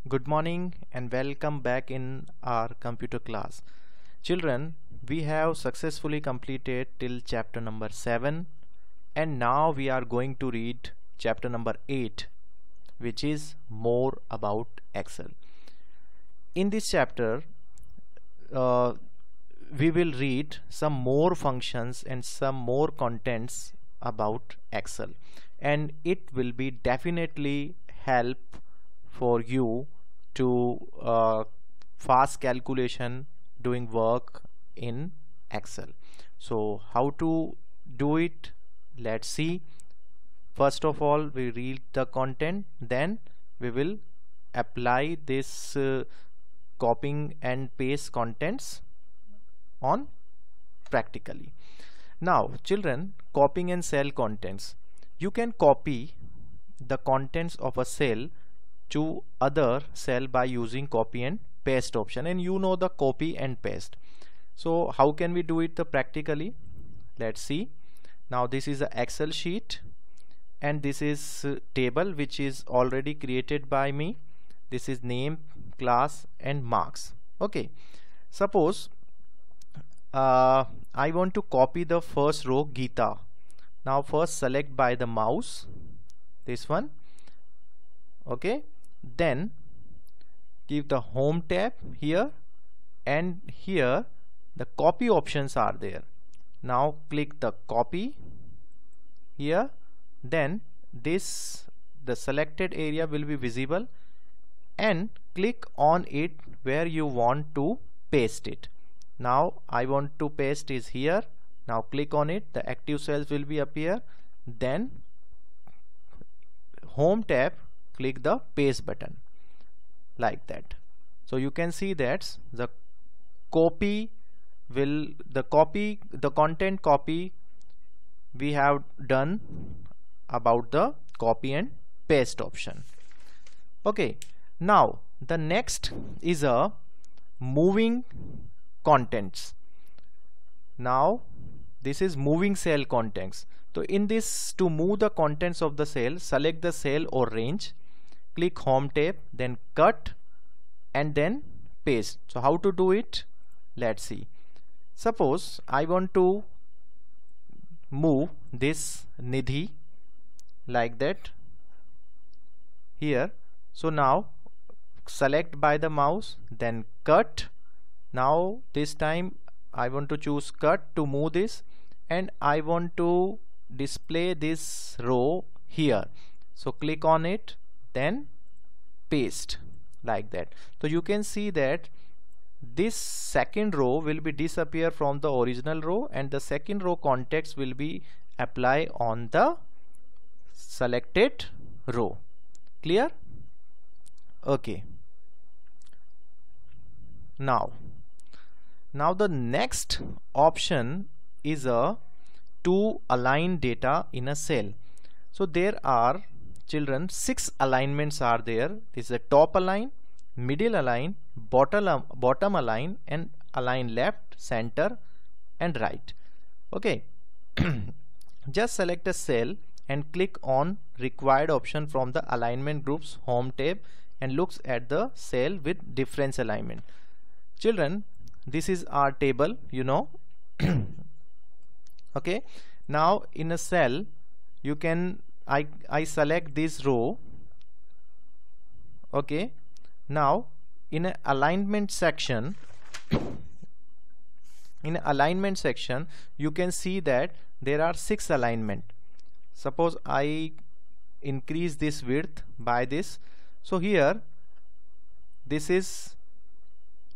Good morning and welcome back in our computer class. Children, we have successfully completed till chapter number 7 and now we are going to read chapter number 8, which is more about Excel. In this chapter, uh, we will read some more functions and some more contents about Excel, and it will be definitely help for you to fast calculation doing work in Excel. So how to do it? Let's see. First of all, we read the content, then we will apply this copying and paste contents on practically. Now children, copying and cell contents. You can copy the contents of a cell to other cell by using copy and paste option, and you know the copy and paste. So how can we do it practically? Let's see. Now this is an Excel sheet and this is table which is already created by me. This is name, class and marks. Okay, suppose I want to copy the first row, Geeta. Now first select by the mouse this one. Okay, then give the home tab here, and here the copy options are there. Now click the copy here, then the selected area will be visible, and click on it where you want to paste it. Now I want to paste is here. Now click on it, the active cells will be appear, then home tab, click the paste button like that. So you can see that the content copy we have done about the copy and paste option. Okay, now the next is a moving contents. Now this is moving cell contents. So in this, to move the contents of the cell, select the cell or range, click home tab, then cut and then paste. So how to do it? Let's see. Suppose I want to move this Nidhi like that here. So now select by the mouse, then cut. Now this time I want to choose cut to move this, and I want to display this row here. So click on it, then paste like that. So you can see that this second row will be disappear from the original row, and the second row context will be apply on the selected row. Clear? Okay. Now the next option is to align data in a cell. So there are, children, 6 alignments are there. This is a top align, middle align, bottom align, and align left, center and right. Okay. Just select a cell and click on required option from the alignment groups home tab and looks at the cell with difference alignment. Children, this is our table, you know. Okay, now in a cell you can I select this row. Okay, now in a alignment section you can see that there are 6 alignment. Suppose I increase this width by this. So here this is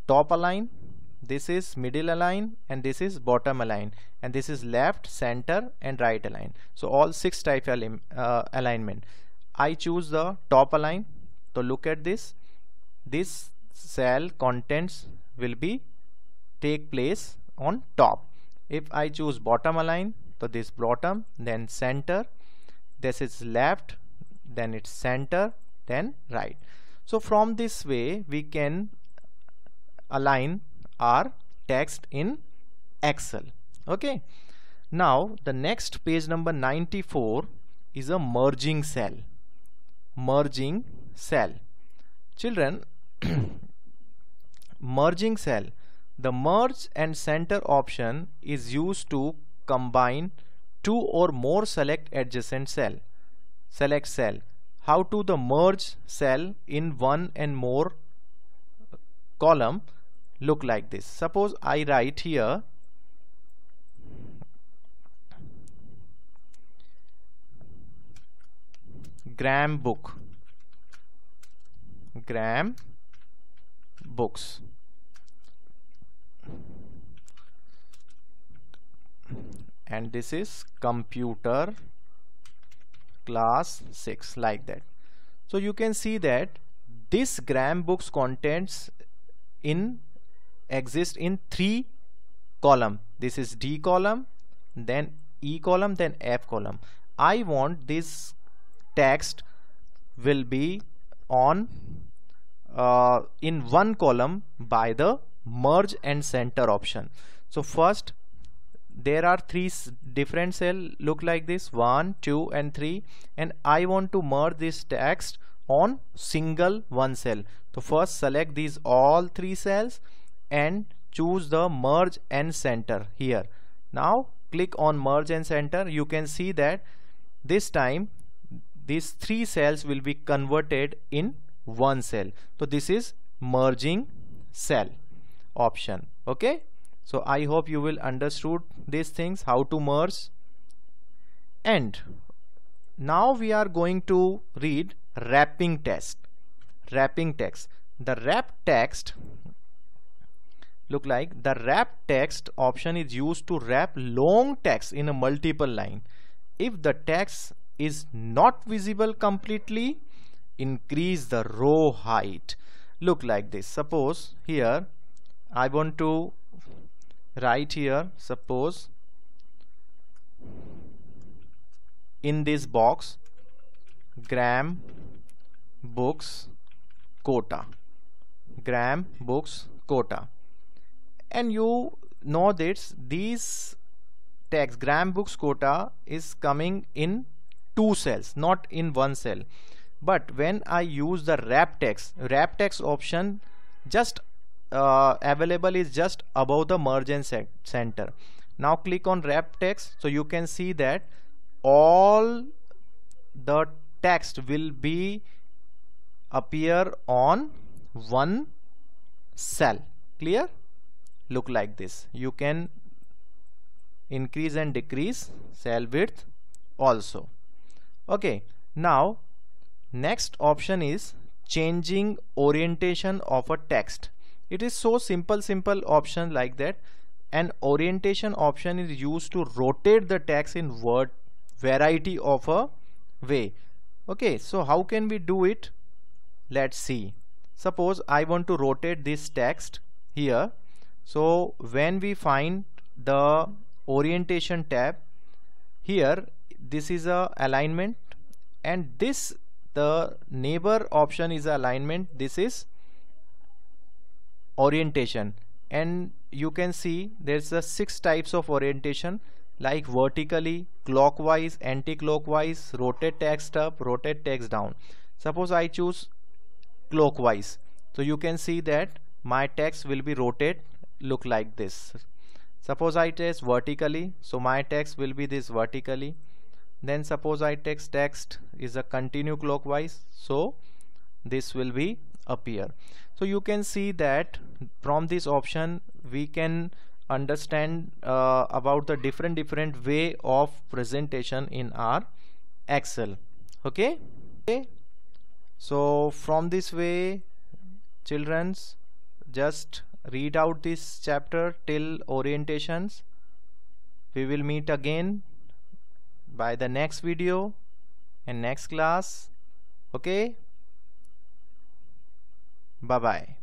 top align, this is middle align, and this is bottom align, and this is left, center and right align. So all 6 type alignment. I choose the top align. So look at this cell contents will be take place on top. If I choose bottom align, so this bottom, then center, this is left, then it's center, then right. So from this way we can align our text in Excel. Okay, now the next page number 94 is a merging cell. Children, merging cell. The merge and center option is used to combine two or more select adjacent cell. Select cell. How to the merge cell in one and more column look like this. Suppose I write here Gram book, Gram books, and this is computer class 6, like that. So you can see that this Gram books contents exist in 3 column. This is D column, then E column, then F column. I want this text will be on in one column by the merge and center option. So first, there are 3 different cells look like this, 1, 2 and 3, and I want to merge this text on single one cell. So first select these all 3 cells and choose the merge and center here. Now click on merge and center. You can see that this time these 3 cells will be converted in one cell. So this is merging cell option. Okay, so I hope you will understood these things, how to merge. And now we are going to read wrapping text. Wrapping text. The wrap text look like the wrap text option is used to wrap long text in a multiple line. If the text is not visible completely, increase the row height. Look like this. Suppose here I want to write here, suppose in this box Gram books quota, Gram books quota, and you know that these text Gram books quota is coming in 2 cells, not in one cell. But when I use the wrap text option just available is just above the merge and center. Now click on wrap text, so you can see that all the text will be appear on one cell. Clear? Look like this. You can increase and decrease cell width also. Okay, now next option is changing orientation of a text. It is so simple option like that. An orientation option is used to rotate the text in word variety of a way. Okay, so how can we do it? Let's see. Suppose I want to rotate this text here. So when we find the orientation tab here, this is a alignment, and this the neighbor option is alignment. This is orientation, and you can see there's a 6 types of orientation, like vertically, clockwise, anti-clockwise, rotate text up, rotate text down. Suppose I choose clockwise, so you can see that my text will be rotated look like this. Suppose I test vertically, so my text will be this vertically. Then suppose I text is a continue clockwise, so this will be appear. So you can see that from this option we can understand about the different way of presentation in our Excel. Okay, so from this way, children's, just read out this chapter till orientations. We will meet again by the next video and next class. Okay, bye bye.